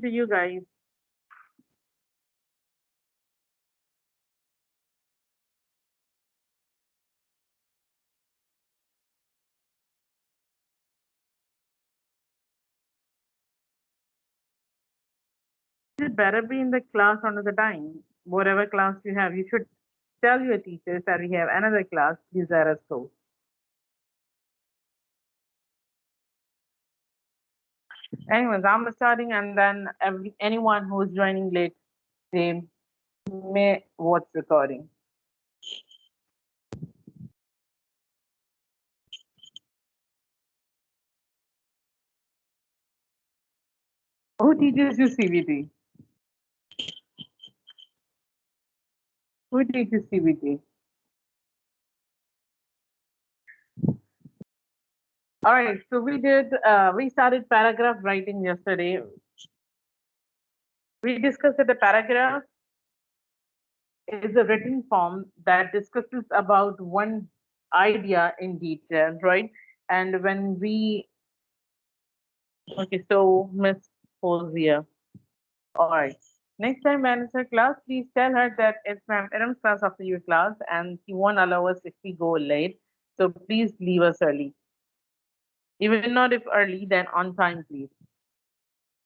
To you guys. It better be in the class under the time. Whatever class you have, you should tell your teachers that we have another class. Please let us go. Anyways, I'm starting, and then anyone who is joining late, they may watch recording. Who teaches you CBT? Who teaches CBT? All right, so we started paragraph writing yesterday. We discussed that the paragraph is a written form that discusses about one idea in detail, right? And when we, okay, so Miss Fozia, all right. Next time when it's her class, please tell her that it's Ma'am Iram's class after your class, and she won't allow us if we go late. So please leave us early. Even not if early, then on time, please.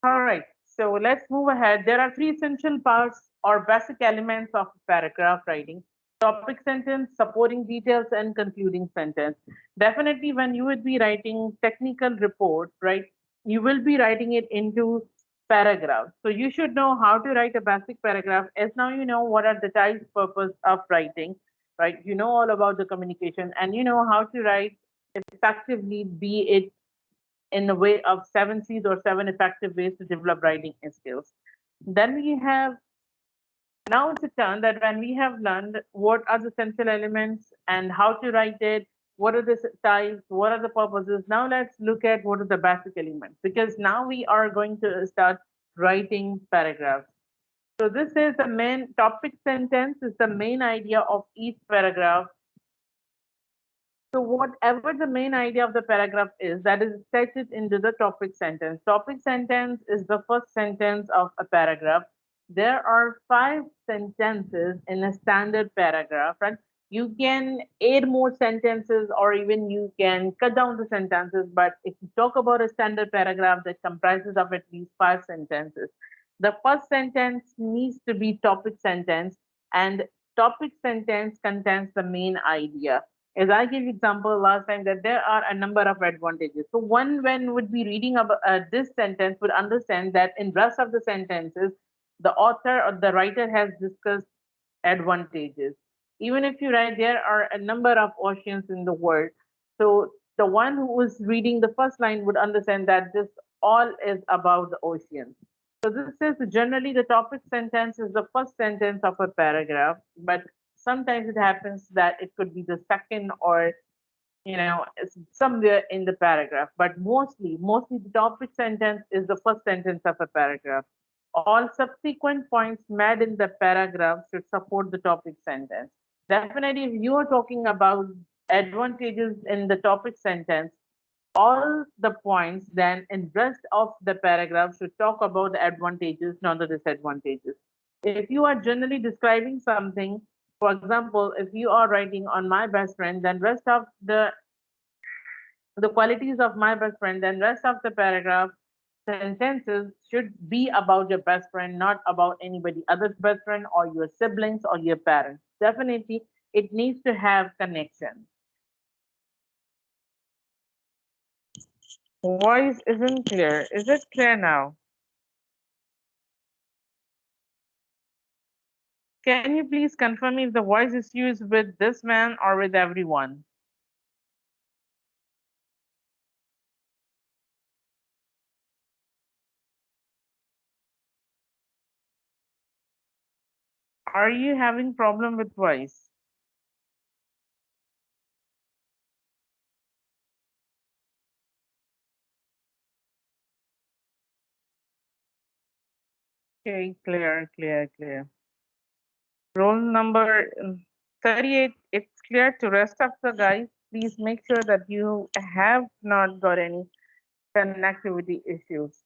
All right, so let's move ahead. There are three essential parts or basic elements of paragraph writing: topic sentence, supporting details, and concluding sentence. Definitely, when you would be writing technical report, right, you will be writing it into paragraphs. So you should know how to write a basic paragraph, as now you know what are the types purpose of writing, right? You know all about the communication, and you know how to write effectively, be it in the way of 7 C's or 7 effective ways to develop writing skills. Then we have, now it's a turn that when we have learned what are the central elements and how to write it, what are the types, what are the purposes. Now let's look at what are the basic elements, because now we are going to start writing paragraphs. So this is the main topic sentence is the main idea of each paragraph. So whatever the main idea of the paragraph is, that is stated into the topic sentence. Topic sentence is the first sentence of a paragraph. There are 5 sentences in a standard paragraph, right? You can add more sentences or even you can cut down the sentences. But if you talk about a standard paragraph that comprises of at least 5 sentences, the first sentence needs to be topic sentence, and topic sentence contains the main idea. As I gave example last time that there are a number of advantages. So one when would be reading about this sentence would understand that in rest of the sentences, the author or the writer has discussed advantages. Even if you write there are a number of oceans in the world, so the one who is reading the first line would understand that this all is about the ocean. So this is generally the topic sentence is the first sentence of a paragraph, but sometimes it happens that it could be the second or it's somewhere in the paragraph. But mostly the topic sentence is the first sentence of a paragraph. All subsequent points made in the paragraph should support the topic sentence. Definitely, if you are talking about advantages in the topic sentence, all the points then in rest of the paragraph should talk about the advantages, not the disadvantages. If you are generally describing something, for example, if you are writing on my best friend, then rest of the qualities of my best friend, then rest of the paragraph sentences should be about your best friend, not about anybody other's best friend or your siblings or your parents. Definitely, it needs to have connection. Voice isn't clear. Is it clear now? Can you please confirm if the voice is used with this man or with everyone? Are you having problem with voice? Okay, clear, clear, clear. Roll number 38. It's clear to rest of the guys. Please make sure that you have not got any connectivity issues.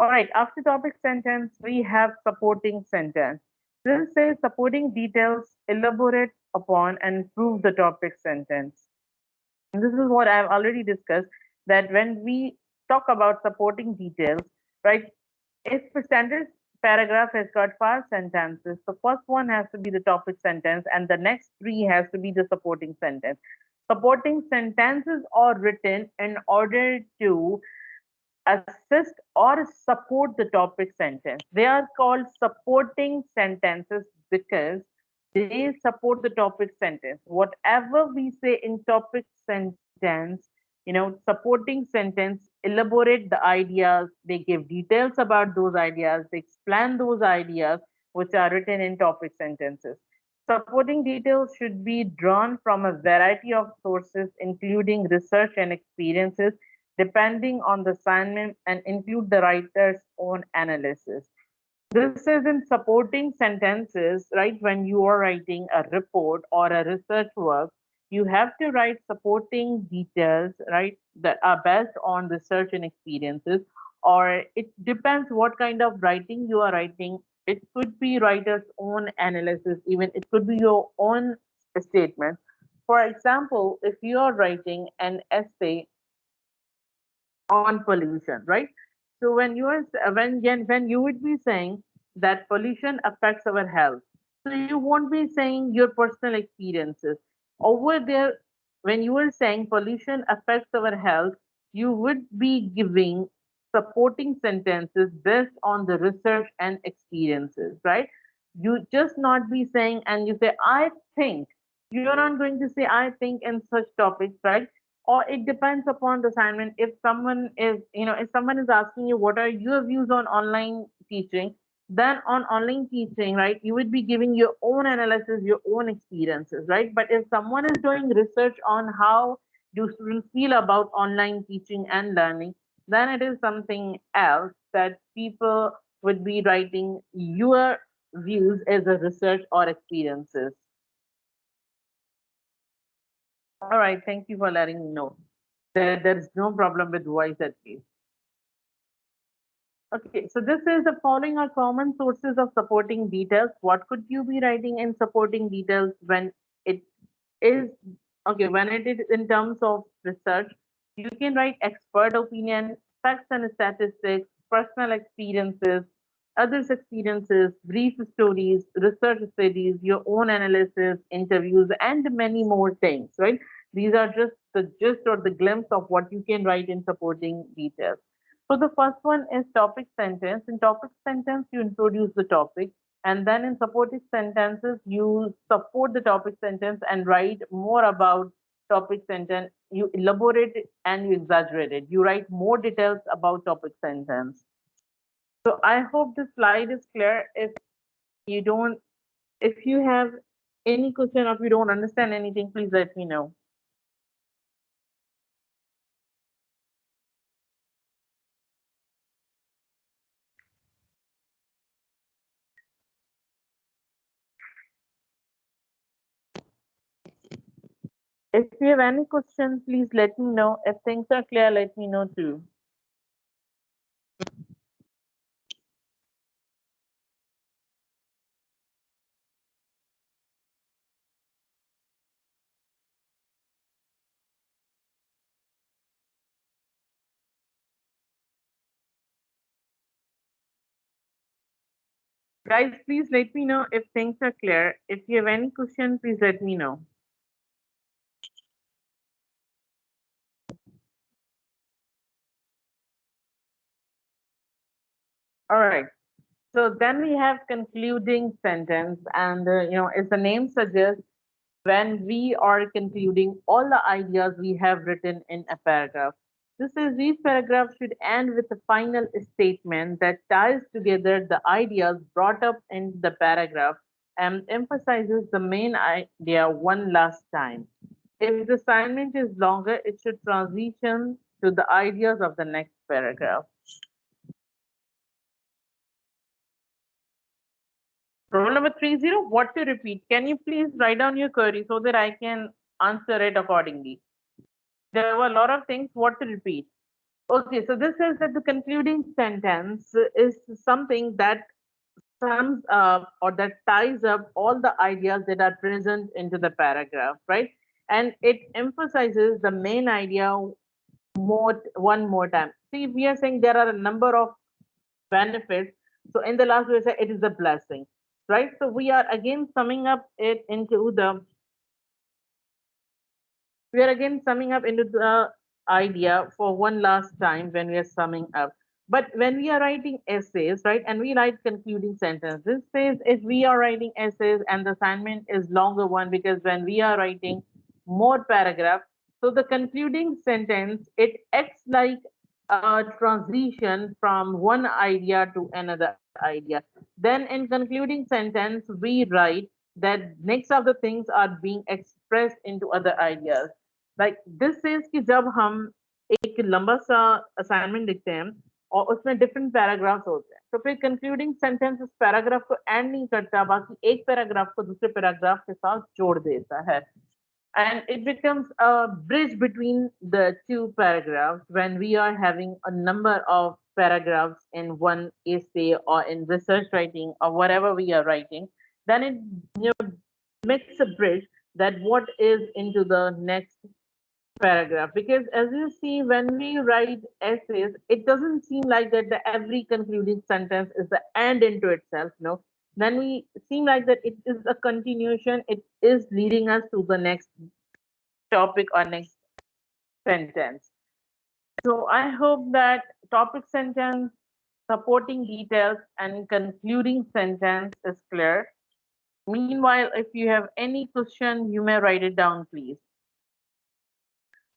All right, after topic sentence, we have supporting sentence. This says supporting details elaborate upon and prove the topic sentence. And this is what I've already discussed, that when we talk about supporting details, right? If the standard paragraph has got five sentences, the first one has to be the topic sentence, and the next three has to be the supporting sentence. Supporting sentences are written in order to assist or support the topic sentence. They are called supporting sentences because they support the topic sentence. Whatever we say in topic sentence, supporting sentence elaborate the ideas, they give details about those ideas, they explain those ideas which are written in topic sentences. Supporting details should be drawn from a variety of sources, including research and experiences, depending on the assignment, and include the writer's own analysis. This is in supporting sentences, right? When you are writing a report or a research work, you have to write supporting details, right? That are based on research and experiences, or it depends what kind of writing you are writing. It could be writer's own analysis, even it could be your own statement. For example, if you are writing an essay on pollution, right? So when you are when you would be saying that pollution affects our health, so you won't be saying your personal experiences over there. When you are saying pollution affects our health, you would be giving supporting sentences based on the research and experiences, right? You just not be saying and you say I think. You're not going to say I think in such topics, right? Or it depends upon the assignment. If someone is, if someone is asking you what are your views on online teaching, then on online teaching, right, you would be giving your own analysis, your own experiences, right? But if someone is doing research on how do students feel about online teaching and learning, then it is something else that people would be writing your views as a research or experiences. All right, thank you for letting me know. There's no problem with voice at least. Okay, so this is the following are common sources of supporting details. What could you be writing in supporting details when it is okay, when it is in terms of research? You can write expert opinion, facts and statistics, personal experiences, others' experiences, brief stories, research studies, your own analysis, interviews, and many more things, right? These are just the gist or the glimpse of what you can write in supporting details. So the first one is topic sentence. In topic sentence, you introduce the topic, and then in supporting sentences, you support the topic sentence and write more about topic sentence. You elaborate it and you exaggerate it. You write more details about topic sentence. So I hope this slide is clear. You don't, if you have any question or if you don't understand anything, please let me know. If you have any question, please let me know. If things are clear, let me know too. Guys, please let me know if things are clear. If you have any question, please let me know. All right. So then we have concluding sentence, and as the name suggests, when we are concluding all the ideas we have written in a paragraph. This is these paragraphs should end with a final statement that ties together the ideas brought up in the paragraph and emphasizes the main idea one last time. If the assignment is longer, it should transition to the ideas of the next paragraph. Rule number 30, what to repeat? Can you please write down your query so that I can answer it accordingly? There were a lot of things what to repeat. Okay, so this says that the concluding sentence is something that sums up or that ties up all the ideas that are present into the paragraph, right? And it emphasizes the main idea more one more time. See, we are saying there are a number of benefits. So in the last we say it is a blessing, right? So we are again summing up it into the we are again summing up into the idea for one last time when we are summing up. But when we are writing essays, right, and we write concluding sentences, says if we are writing essays and the assignment is longer one because when we are writing more paragraph, so the concluding sentence it acts like a transition from one idea to another idea. Then in concluding sentence we write that next of the things are being expressed into other ideas. Like this says कि जब हम एक लंबा सा assignment लिखते हैं और उसमें डिफरेंट पैराग्राफ्स होते हैं तो फिर कंक्लूडिंग सेंटेंस उस पैराग्राफ को एंड नहीं करता बाकी एक पैराग्राफ को दूसरे पैराग्राफ के साथ जोड़ देता है and it becomes a bridge between the two paragraphs when we are having a number of paragraphs in one essay or in research writing or whatever we are writing then it makes a bridge that what is into the next paragraph because as you see when we write essays it doesn't seem like that the every concluding sentence is the end into itself no then we seem like that it is a continuation it is leading us to the next topic or next sentence. So I hope that topic sentence, supporting details, and concluding sentence is clear. Meanwhile, if you have any question, you may write it down, please.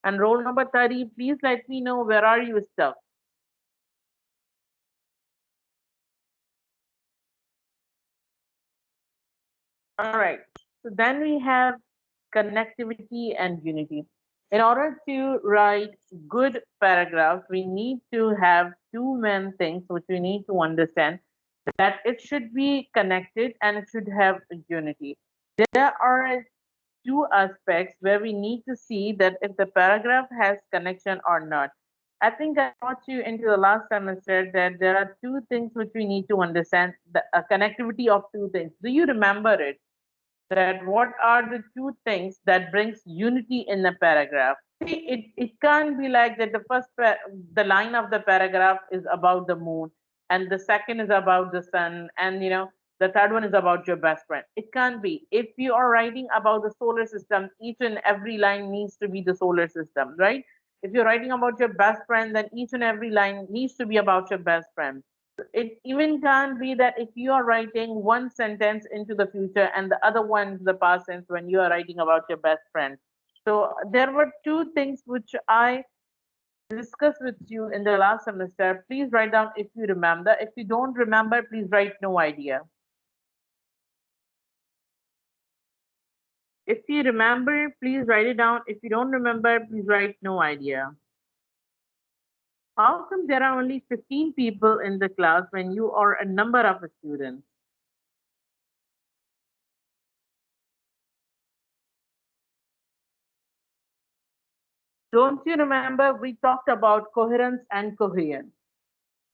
And roll number 30, please let me know where are you stuck. All right. So then we have connectivity and unity. In order to write good paragraphs, we need to have two main things which we need to understand that it should be connected and it should have unity. There are two aspects where we need to see that if the paragraph has connection or not. I think I taught you into the last semester that there are two things which we need to understand the connectivity of two things. Do you remember it? That what are the two things that brings unity in the paragraph? See, it can't be like that the line of the paragraph is about the moon and the second is about the sun and the third one is about your best friend. It can't be. If you are writing about the solar system, each and every line needs to be the solar system, right? If you're writing about your best friend, then each and every line needs to be about your best friend. It even can be that if you are writing one sentence into the future and the other one into the past tense when you are writing about your best friend. So there were two things which I discussed with you in the last semester. Please write down if you remember. If you don't remember, please write no idea. If you remember, please write it down. If you don't remember, please write no idea. How come there are only 15 people in the class when you are a number of students? Don't you remember we talked about coherence and coherence?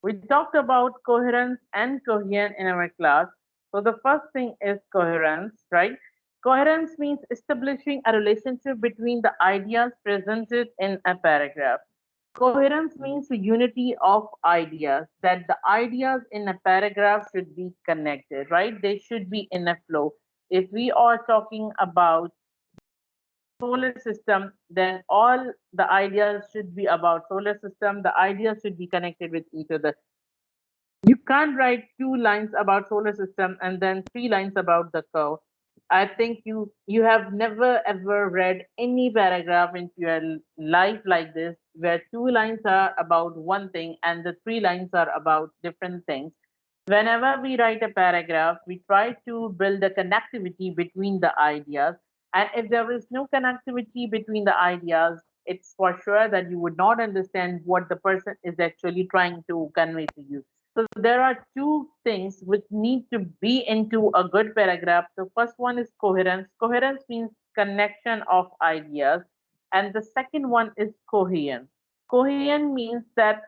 We talked about coherence and coherence in our class. So the first thing is coherence, right? Coherence means establishing a relationship between the ideas presented in a paragraph. Coherence means the unity of ideas, that the ideas in a paragraph should be connected, right? They should be in a flow. If we are talking about solar system, then all the ideas should be about solar system. The ideas should be connected with each other. You can't write two lines about solar system and then three lines about the curve. I think you have never ever read any paragraph in your life like this where two lines are about one thing and the three lines are about different things. Whenever we write a paragraph, we try to build a connectivity between the ideas. And if there is no connectivity between the ideas, it's for sure that you would not understand what the person is actually trying to convey to you. So there are two things which need to be into a good paragraph. The first one is coherence. Coherence means connection of ideas. And the second one is coherence. Coherent means that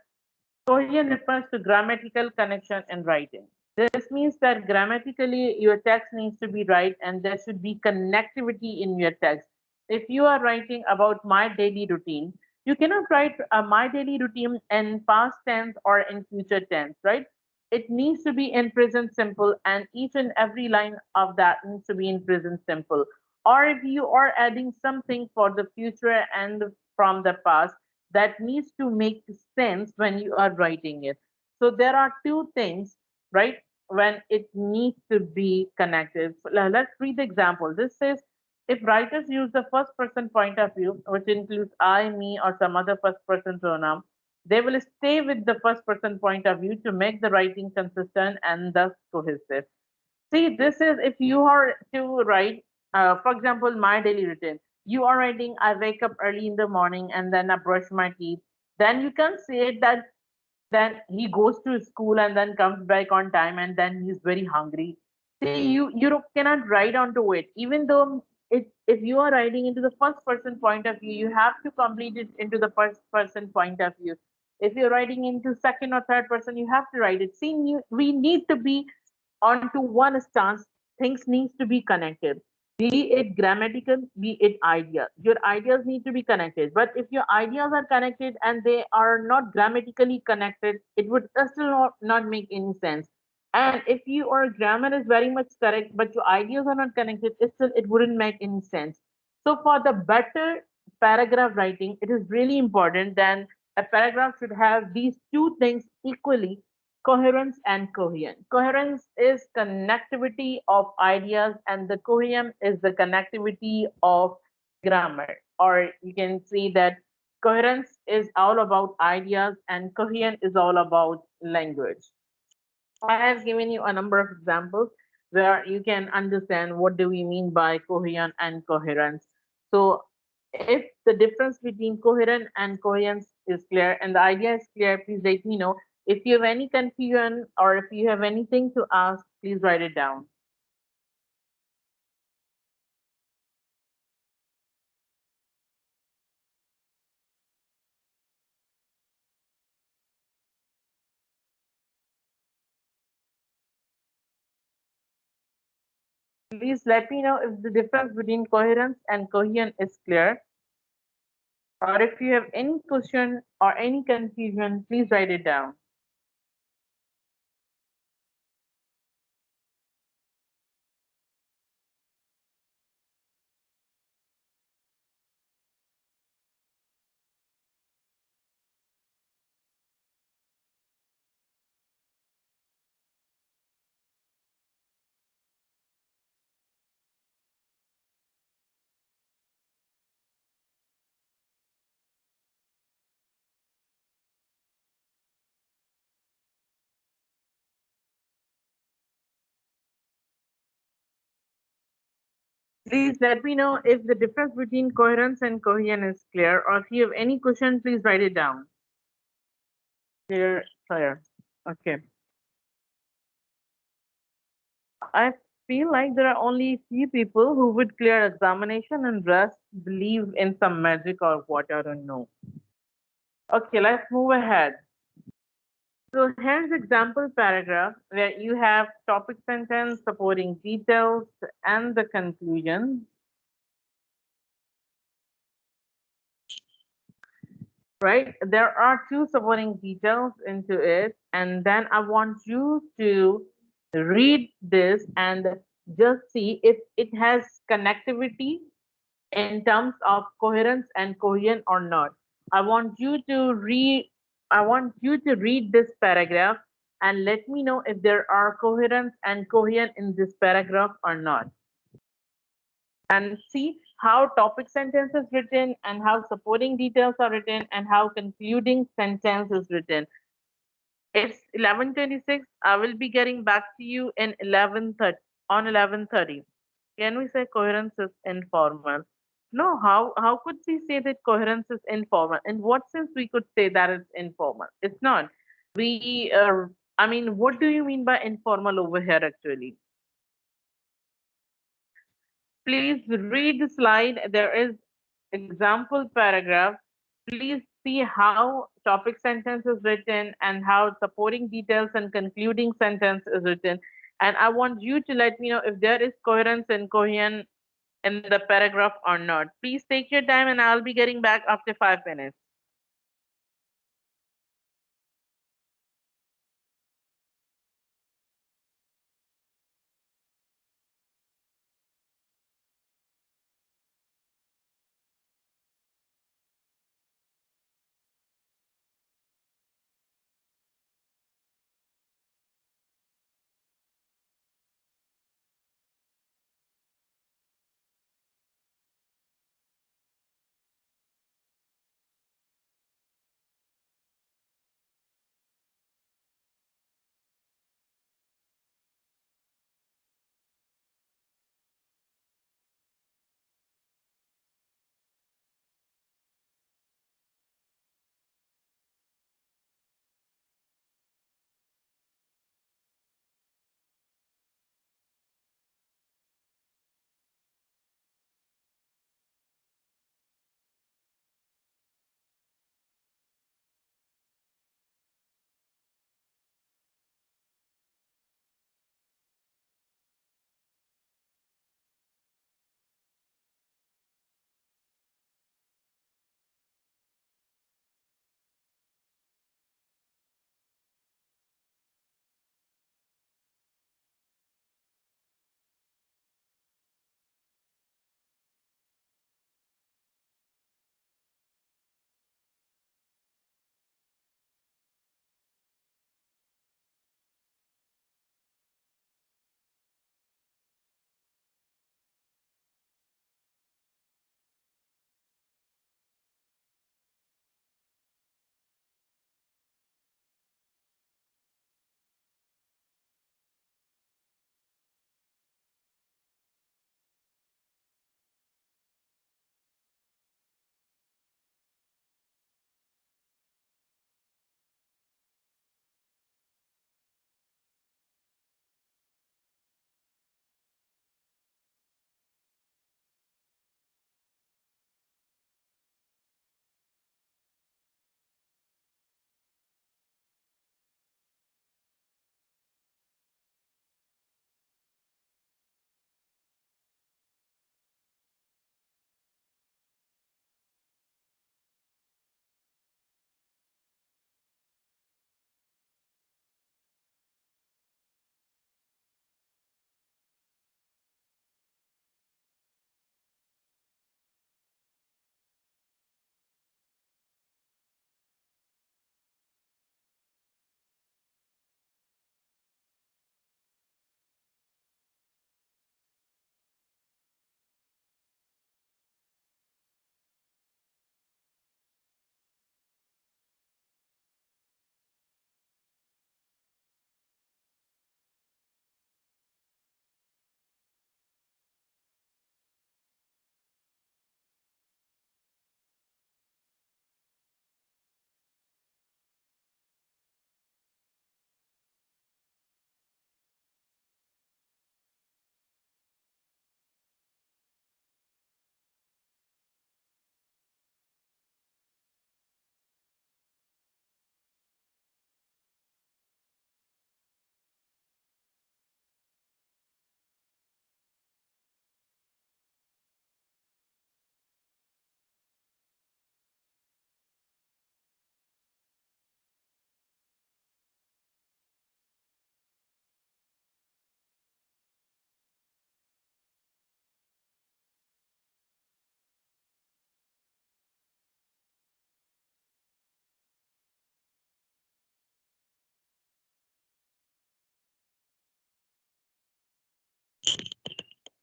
Coherent refers to grammatical connection in writing. This means that grammatically your text needs to be right and there should be connectivity in your text. If you are writing about my daily routine, you cannot write my daily routine in past tense or in future tense, right? It needs to be in present simple, and each and every line of that needs to be in present simple. Or if you are adding something for the future and from the past, that needs to make sense when you are writing it. So there are two things, right? When it needs to be connected. So let's read the example. This says if writers use the first person point of view, which includes I, me, or some other first person pronoun, they will stay with the first person point of view to make the writing consistent and thus cohesive. See, this is if you are to write, for example, my daily routine. You are writing, I wake up early in the morning and then I brush my teeth. Then you can say that then he goes to school and then comes back on time and then he's very hungry. See, cannot write onto it. Even though if you are writing into the first person point of view, you have to complete it into the first person point of view. If you're writing into second or third person, you have to write it. See, we need to be onto one stance. Things needs to be connected, be it grammatical, be it idea. Your ideas need to be connected, but if your ideas are connected and they are not grammatically connected, it would still not make any sense. And if your grammar is very much correct but your ideas are not connected, it wouldn't make any sense. So for the better paragraph writing, it is really important that a paragraph should have these two things equally: coherence and coherent. Coherence is connectivity of ideas, and the coherent is the connectivity of grammar. Or you can say that coherence is all about ideas, and coherent is all about language. I have given you a number of examples where you can understand what do we mean by coherent and coherence. So if the difference between coherent and coherence is clear and the idea is clear, please let me know. If you have any confusion or if you have anything to ask, please write it down. Please let me know if the difference between coherence and coherent is clear. Or if you have any question or any confusion, please write it down. Please let me know if the difference between coherence and coherent is clear, or if you have any question, please write it down. Clear. Okay. I feel like there are only few people who would clear examination and rest believe in some magic or what, I don't know. Okay, let's move ahead. So here's example paragraph where you have topic sentence, supporting details, and the conclusion. Right? There are two supporting details into it, and then I want you to read this and just see if it has connectivity in terms of coherence and coherent or not. I want you to read I want you to read this paragraph and let me know if there are coherence and coherent in this paragraph or not. And see how topic sentence is written and how supporting details are written and how concluding sentence is written. It's 11:26. I will be getting back to you in 11:30 on 11:30. Can we say coherence is informal? No, how could we say that coherence is informal? In what sense we could say that it's informal? It's not. We I mean, what do you mean by informal over here actually? Please read the slide. There is example paragraph. Please see how topic sentence is written and how supporting details and concluding sentence is written. And I want you to let me know if there is coherence and cohesion in the paragraph or not. Please take your time and I'll be getting back after 5 minutes.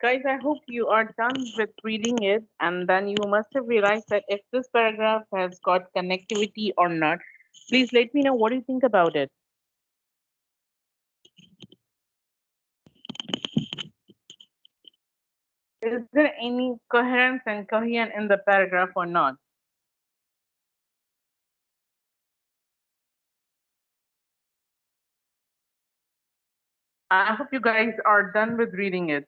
Guys, I hope you are done with reading it, and then you must have realized that if this paragraph has got connectivity or not. Please let me know what you think about it. Is there any coherence and cohesion in the paragraph or not? I hope you guys are done with reading it.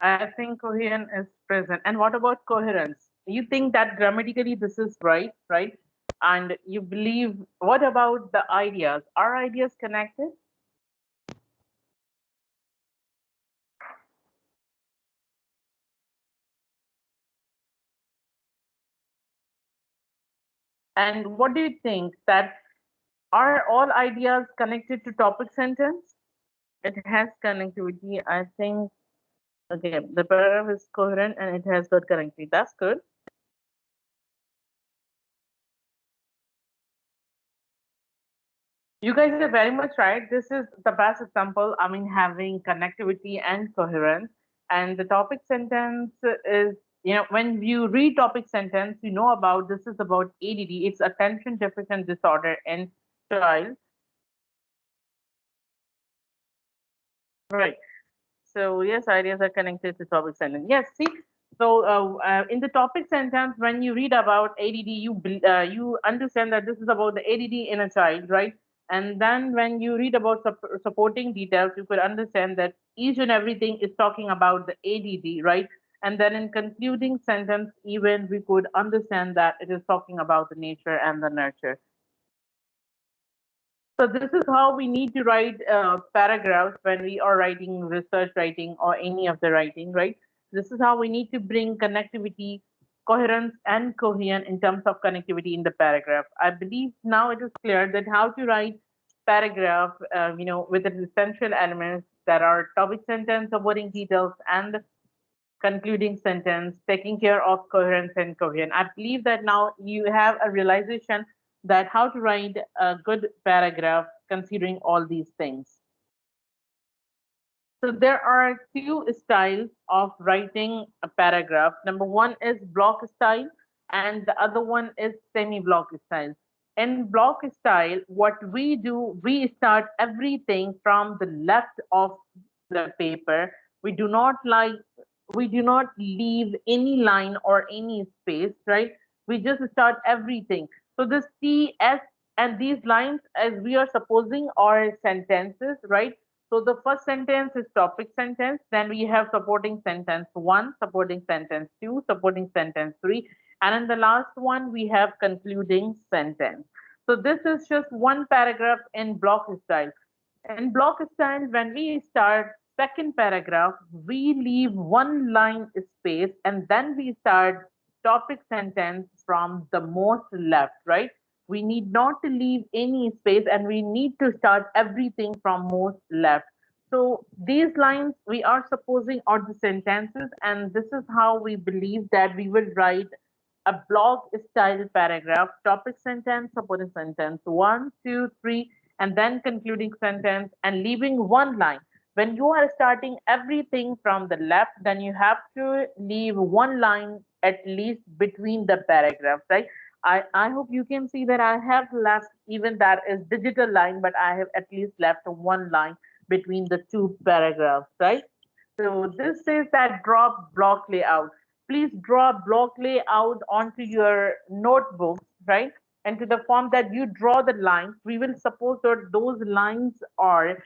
I think coherence is present. And what about coherence? You think that grammatically this is right, right? And you believe, what about the ideas? Are ideas connected? And what do you think that are all ideas connected to topic sentence? It has connectivity. I think, okay, the paragraph is coherent and it has got connectivity. That's good. You guys are very much right. This is the best example. I mean, having connectivity and coherence. And the topic sentence is, when you read topic sentence, you know about this is about ADD. It's attention deficit disorder in child. Right. So yes, ideas are connected to topic sentence. Yes, see. So in the topic sentence, when you read about ADD, you understand that this is about the ADD in a child, right? And then when you read about supporting details, you could understand that each and everything is talking about the ADD, right? And then in concluding sentence, even we could understand that it is talking about the nature and the nurture. So this is how we need to write paragraphs when we are writing research writing or any of the writing, right? This is how we need to bring connectivity, coherence, and coherence in terms of connectivity in the paragraph. I believe now it is clear that how to write paragraph, with the essential elements that are topic sentence, supporting details, and concluding sentence, taking care of coherence and coherence. I believe that now you have a realization that how to write a good paragraph considering all these things. So there are two styles of writing a paragraph. Number one is block style, and the other one is semi-block style. In block style, what we do, we start everything from the left of the paper. We do not like, we do not leave any line or any space, right? We just start everything. So this T, S, and these lines, as we are supposing, are sentences, right? So the first sentence is topic sentence. Then we have supporting sentence one, supporting sentence two, supporting sentence three, and in the last one we have concluding sentence. So this is just one paragraph in block style. In block style, when we start second paragraph, we leave one line space and then we start topic sentence from the most left, right? We need not to leave any space and we need to start everything from most left. So these lines we are supposing are the sentences, and this is how we believe that we will write a block style paragraph, topic sentence, supporting sentence, one, two, three, and then concluding sentence and leaving one line. When you are starting everything from the left, then you have to leave one line at least between the paragraphs, right? I hope you can see that I have left, even that is digital line, but I have at least left one line between the two paragraphs, right? So this says that draw block layout. Please draw block layout onto your notebooks, right? And to the form that you draw the lines, we will suppose that those lines are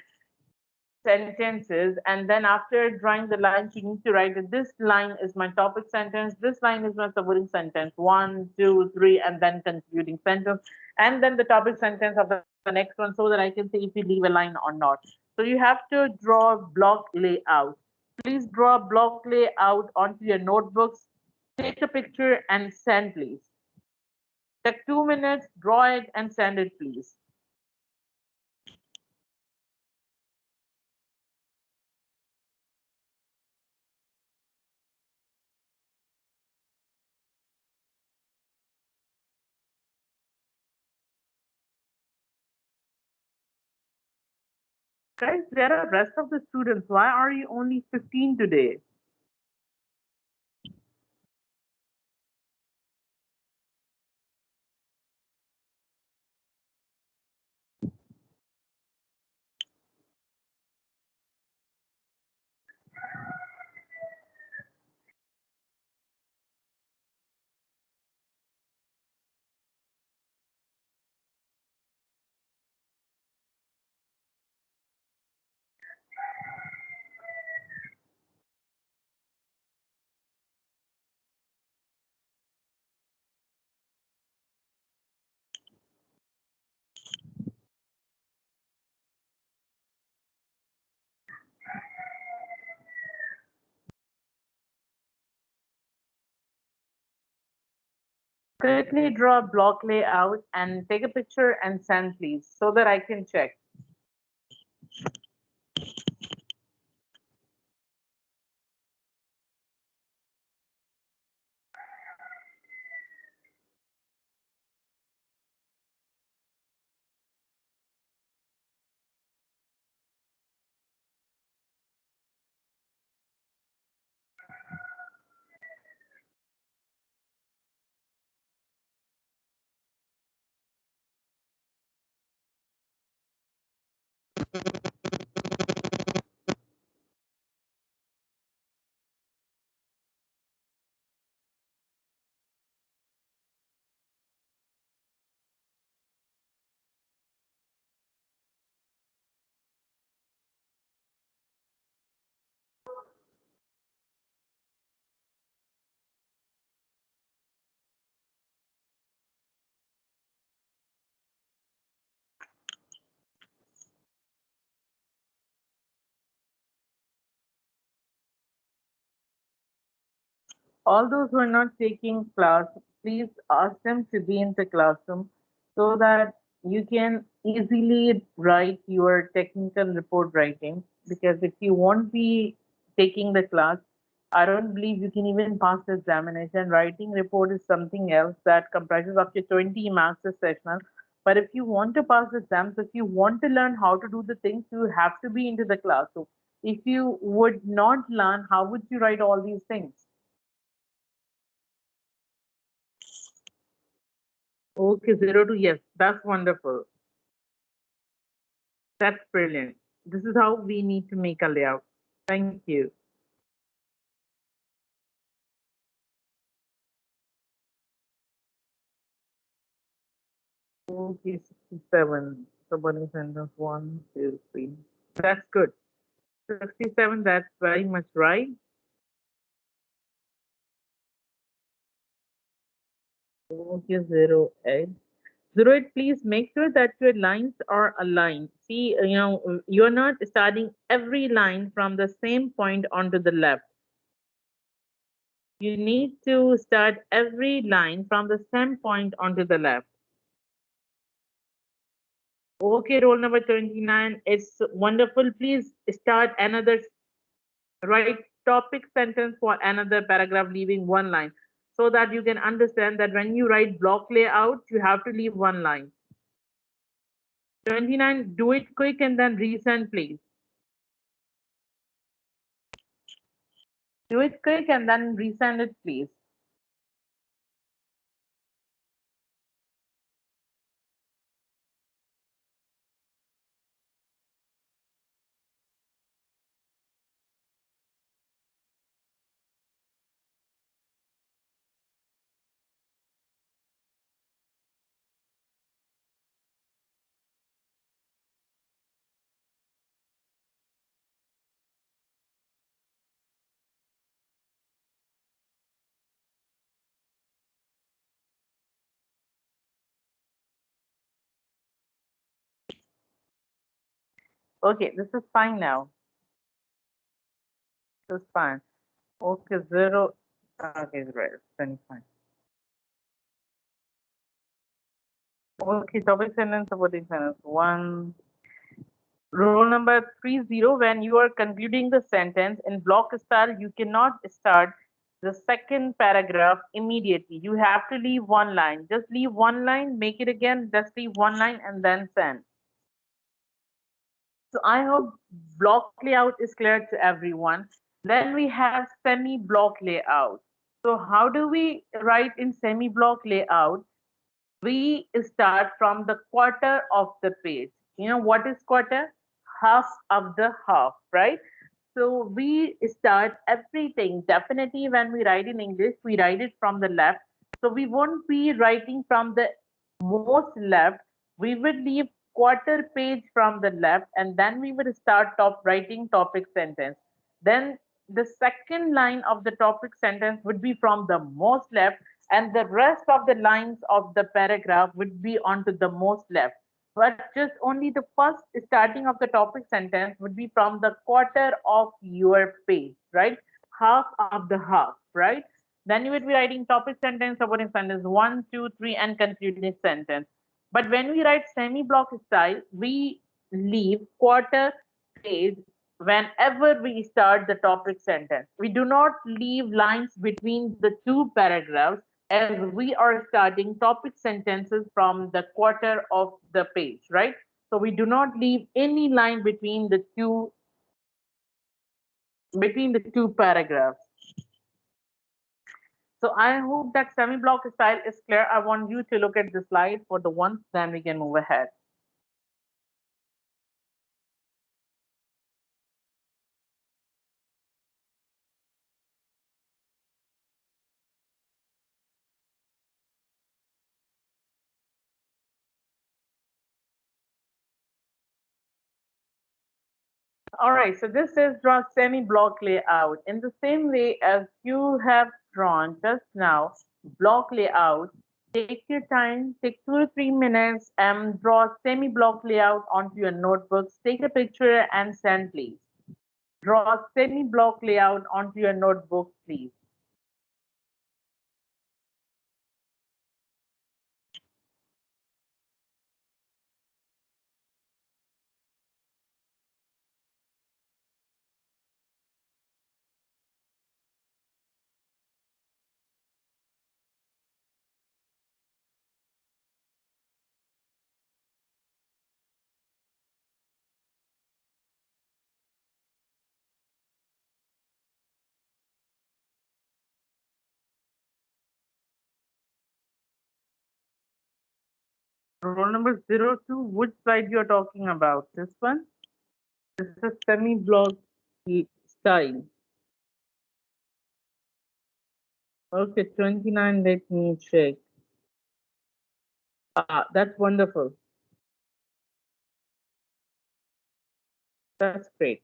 sentences, and then after drawing the lines, you need to write that this line is my topic sentence, this line is my supporting sentence, one, two, three, and then concluding sentence, and then the topic sentence of the next one, so that I can see if you leave a line or not. So you have to draw block layout. Please draw block layout onto your notebooks. Take a picture and send, please. Take 2 minutes, draw it and send it, please. Guys, there are rest of the students. Why are you only 15 today? Quickly draw a block layout and take a picture and send, please, so that I can check. All those who are not taking class, please ask them to be in the classroom so that you can easily write your technical report writing. Because if you won't be taking the class, I don't believe you can even pass the examination. Writing report is something else that comprises up to 20 marks a sessional. But if you want to pass the exams, if you want to learn how to do the things, you have to be into the classroom. If you would not learn, how would you write all these things? Okay, 0 to yes. That's wonderful. That's brilliant. This is how we need to make a layout. Thank you. Okay, 67. Subordinate sentence one, two, three. That's good. 67, that's very much right. Okay, 08. 08, please make sure that your lines are aligned. See, you're not starting every line from the same point onto the left. You need to start every line from the same point onto the left. Okay, roll number 29. It's wonderful. Please start another, write topic sentence for another paragraph, leaving one line, so that you can understand that when you write block layout, you have to leave one line. 29, do it quick and then resend, please. Do it quick and then resend it, please. Okay, this is fine now. This is fine. Okay, 0. Okay, right. 25. Okay, topic sentence, supporting sentence. One. Rule number 30, when you are concluding the sentence in block style, you cannot start the second paragraph immediately. You have to leave one line. Just leave one line, make it again, just leave one line and then send. So I hope block layout is clear to everyone. Then we have semi-block layout. So how do we write in semi-block layout? We start from the quarter of the page. You know what is quarter? Half of the half, right? So we start everything. Definitely, when we write in English, we write it from the left. So we won't be writing from the most left. We would leave quarter page from the left, and then we would start writing topic sentence. Then the second line of the topic sentence would be from the most left, and the rest of the lines of the paragraph would be onto the most left. But just only the first starting of the topic sentence would be from the quarter of your page, right? Half of the half, right? Then you would be writing topic sentence, supporting sentence 1, 2, 3, and concluding sentence. But when we write semi-block style, we leave quarter page whenever we start the topic sentence. We do not leave lines between the two paragraphs as we are starting topic sentences from the quarter of the page, right? So we do not leave any line between the two paragraphs. So I hope that semi-block style is clear. I want you to look at the slide for the once, then we can move ahead. All right, so this is draw semi-block layout. In the same way as you have drawn just now, block layout, take your time, take 2 to 3 minutes and draw semi-block layout onto your notebooks. Take a picture and send, please. Draw semi-block layout onto your notebook, please. Roll number 02, which slide you're talking about? This one? This is semi-block style. Okay, 29, let me check. Ah, that's wonderful. That's great.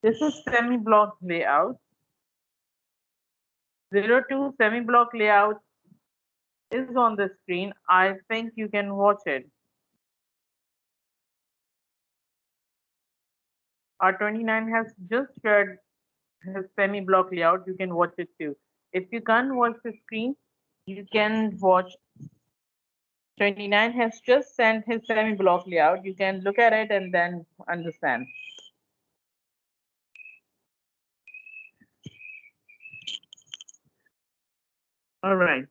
This is semi-block layout. 02 semi-block layout is on the screen. I think you can watch it. R29 has just shared his semi-block layout. You can watch it too. If you can't watch the screen, you can watch. 29 has just sent his semi-block layout. You can look at it and then understand. All right.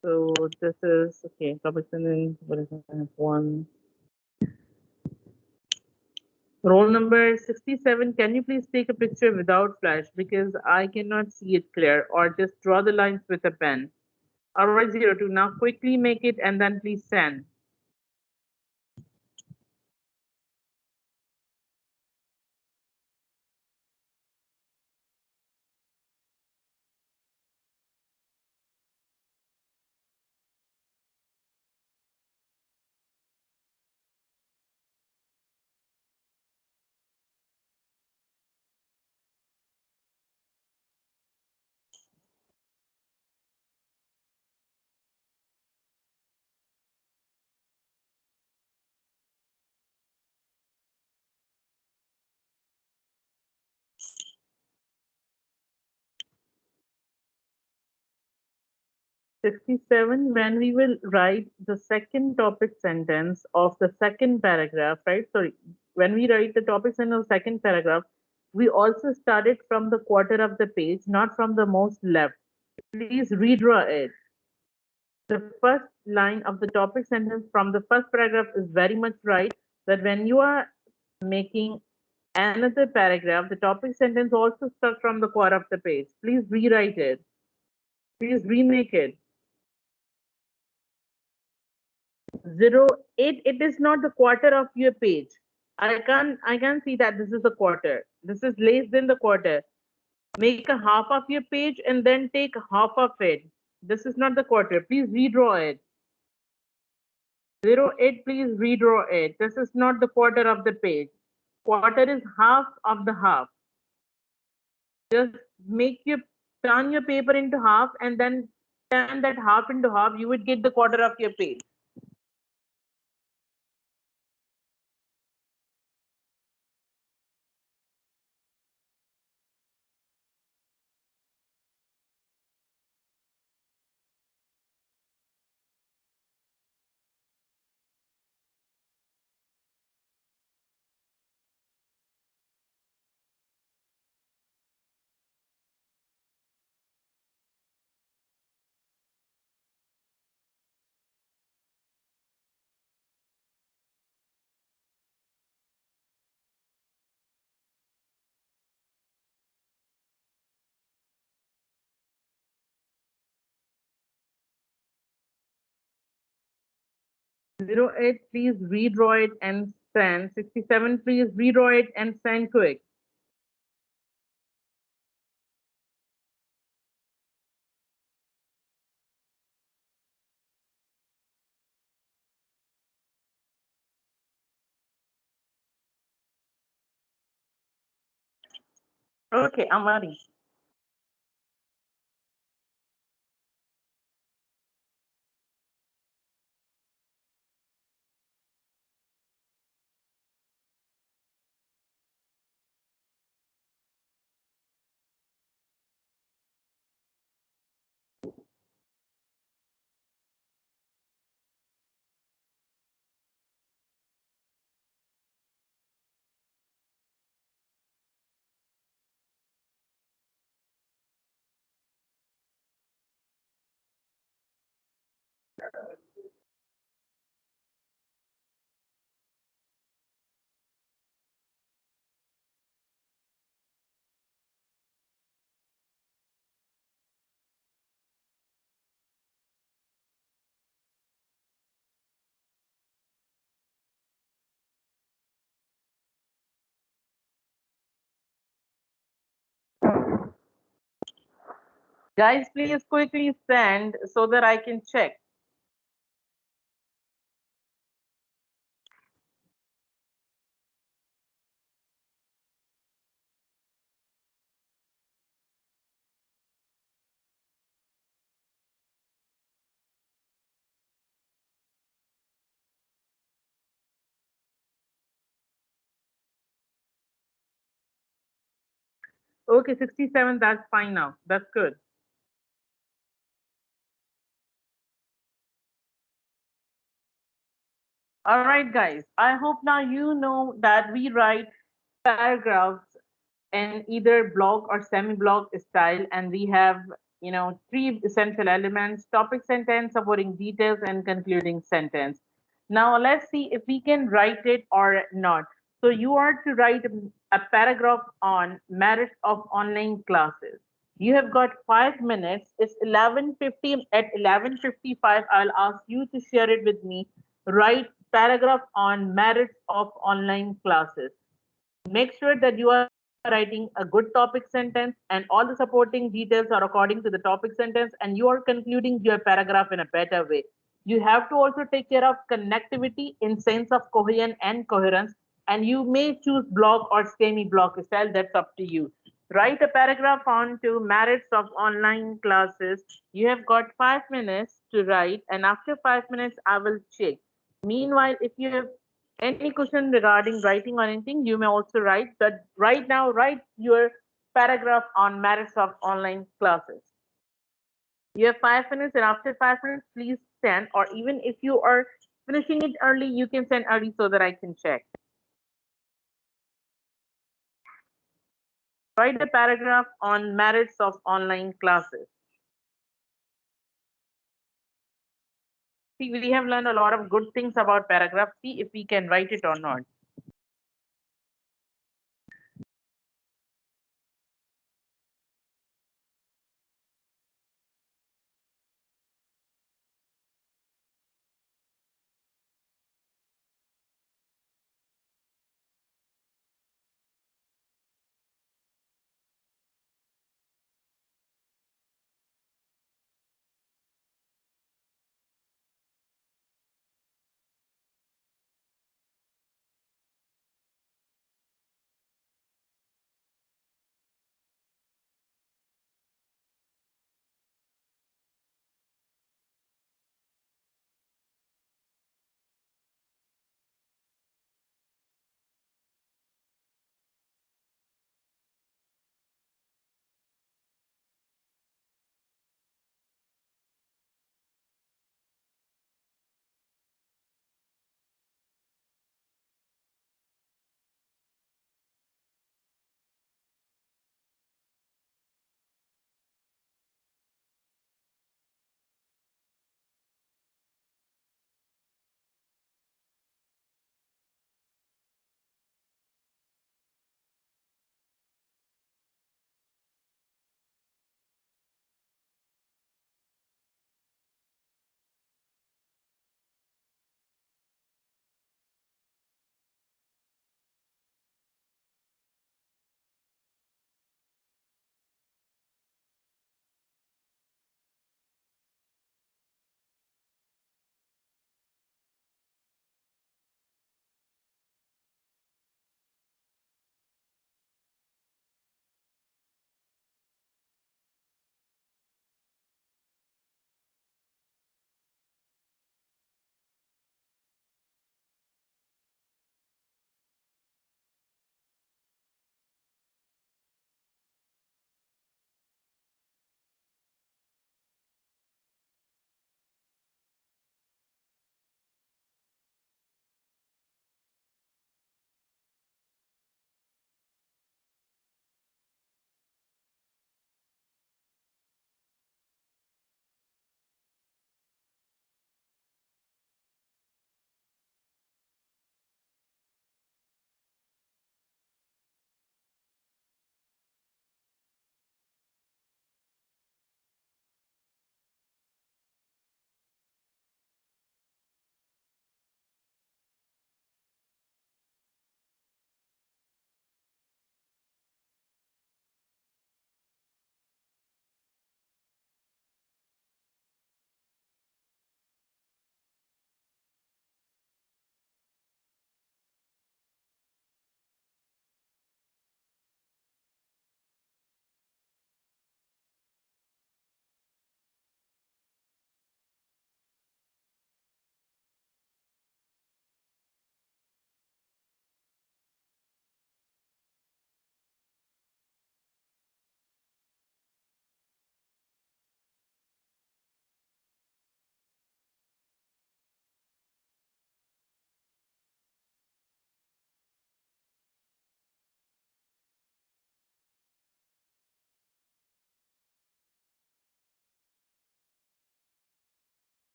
So this is okay. Topic sentence. What is it? One. Roll number 67. Can you please take a picture without flash because I cannot see it clear, or just draw the lines with a pen. All right, 02. Now quickly make it and then please send. Sixty-seven. When we will write the second topic sentence of the second paragraph, right? Sorry, when we write the topic sentence of the second paragraph, we also start it from the quarter of the page, not from the most left. Please redraw it. The first line of the topic sentence from the first paragraph is very much right, that when you are making another paragraph, the topic sentence also starts from the core of the page. Please rewrite it. Please remake it. 08, it is not the quarter of your page. I can see that this is a quarter. This is less than the quarter. Make a half of your page and then take half of it. This is not the quarter. Please redraw it. 08, please redraw it. This is not the quarter of the page. Quarter is half of the half. Just turn your paper into half and then turn that half into half. You would get the quarter of your page. 08, please redraw it and send. 67, please redraw it and send quick. Okay, I'm ready. Guys, please quickly send so that I can check. Okay, 67, that's fine now. That's good. All right, guys. I hope now you know that we write paragraphs in either block or semi-block style, and we have, three essential elements: topic sentence, supporting details, and concluding sentence. Now let's see if we can write it or not. So you are to write a paragraph on merits of online classes. You have got 5 minutes. It's 11:50. At 11:55, I'll ask you to share it with me. Write paragraph on merits of online classes. Make sure that you are writing a good topic sentence and all the supporting details are according to the topic sentence, and you are concluding your paragraph in a better way. You have to also take care of connectivity in sense of coherence and coherence, and you may choose block or semi-block style. That's up to you. Write a paragraph on to merits of online classes. You have got 5 minutes to write, and after 5 minutes, I will check. Meanwhile, if you have any question regarding writing or anything, you may also write. But right now, write your paragraph on merits of online classes. You have 5 minutes, and after 5 minutes, please send. Or even if you are finishing it early, you can send early so that I can check. Write a paragraph on merits of online classes. See, we have learned a lot of good things about paragraph. See if we can write it or not.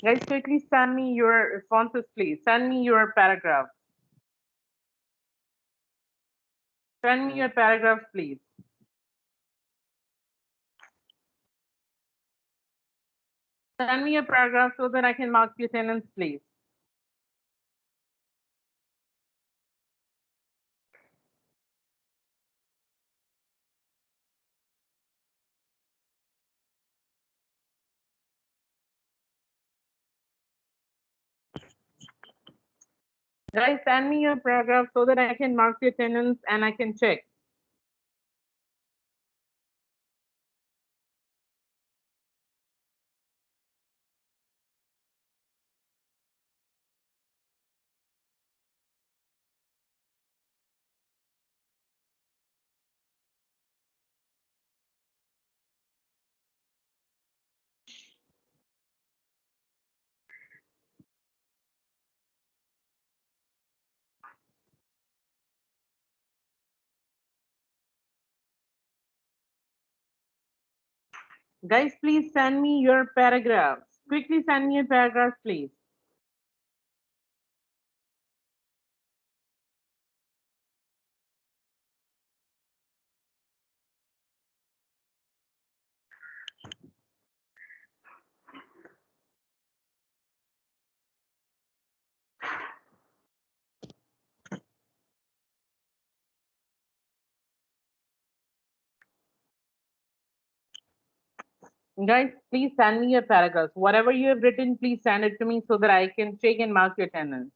Guys, quickly send me your responses, please. Send me your paragraph. Send me your paragraphs, please. Send me a paragraph so that I can mark the attendance, please. Guys, send me your paragraph so that I can mark the attendance and I can check. Guys, please send me your paragraphs. Quickly send me your paragraphs, please. Guys, please send me your paragraphs. Whatever you have written, please send it to me so that I can check and mark your attendance.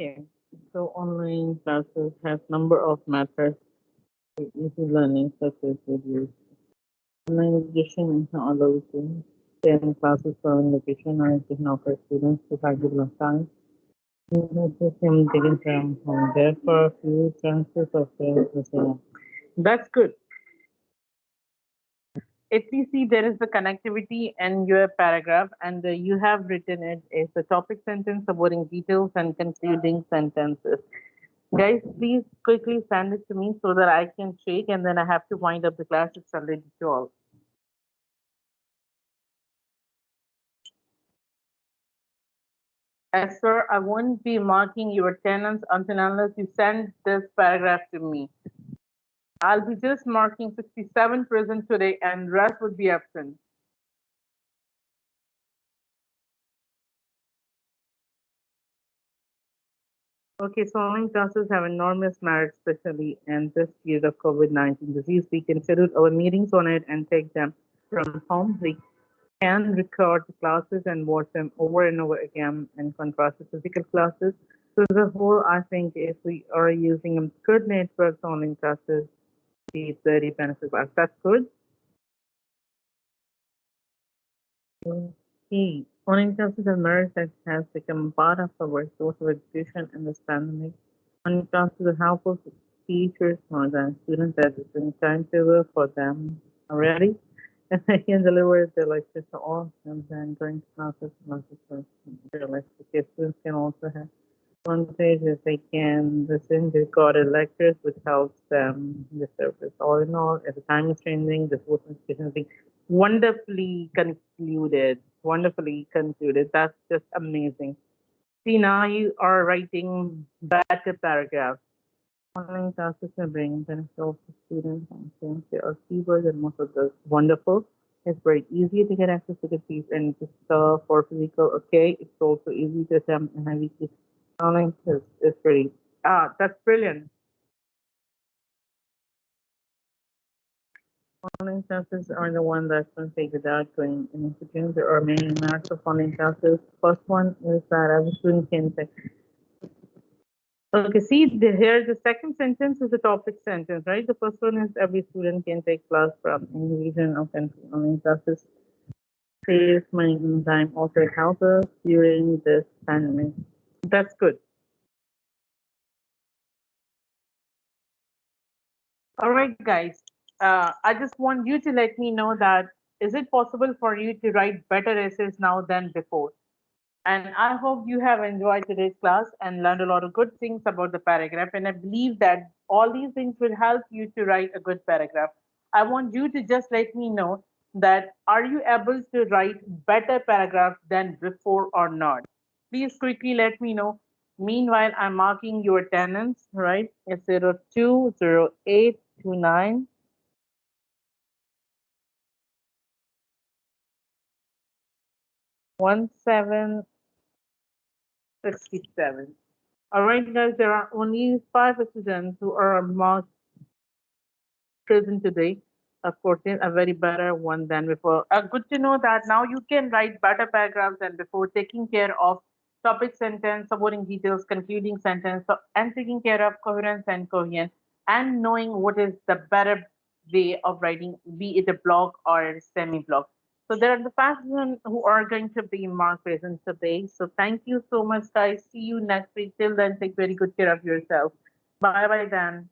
Okay. So online classes have number of methods for easy learning, such as videos. Online education allows to attend classes from location or it can offer students to regular time. System taken from home. Therefore, few chances of failure the same. That's good. If you see there is the connectivity and your paragraph, and you have written it as a topic sentence supporting details and concluding sentences. Guys, please quickly send it to me so that I can check, and then I have to wind up the class. It's already 12. As sir, I won't be marking your attendance until unless you send this paragraph to me. I'll be just marking 67 present today, and rest would be absent. Okay, so online classes have enormous merit, especially in this period of COVID-19 disease. We can schedule our meetings on it and take them from home. We can record the classes and watch them over and over again in contrast to physical classes. So as a whole, I think if we are using a good network online classes, it's very beneficial. That's good. Okay. Online classes and merit that has become part of our source of education in this pandemic. Online classes will help us teachers more than students at the same timetable for them already. And they can deliver the lectures to all and then during classes, not just for their lectures. Students can also have advantage is they can listen to recorded lectures, which helps them in the service. All in all, at the time is changing, this was being wonderfully concluded. Wonderfully concluded. That's just amazing. See, now you are writing better paragraphs. Online classes may bring benefits to students and since there are keywords and most of those wonderful. It's very easy to get access to the fees and just for physical, okay. It's also easy to attempt and have it online is pretty that's brilliant. Online classes are the one that's going to take without going in institutions. There are many types of online classes. First one is that every student can take. Okay, see, here the second sentence is a topic sentence, right? The first one is every student can take class from any region of country. Online classes saves money and time. Also, it helps us during this pandemic. That's good. All right, guys. I just want you to let me know that is it possible for you to write better essays now than before? And I hope you have enjoyed today's class and learned a lot of good things about the paragraph. And I believe that all these things will help you to write a good paragraph. I want you to just let me know that are you able to write better paragraphs than before or not? Please quickly let me know. Meanwhile, I'm marking your attendance, right? It's 020829 1767. All right, guys, there are only 5 students who are marked present today. Of course, a very better one than before. Good to know that now you can write better paragraphs than before, taking care of topic sentence, supporting details, concluding sentence, and taking care of coherence and coherence, and knowing what is the better way of writing, be it a block or a semi-block. So there are the 5 students who are going to be marked present today. So thank you so much, guys. See you next week. Till then, take very good care of yourself. Bye bye, then.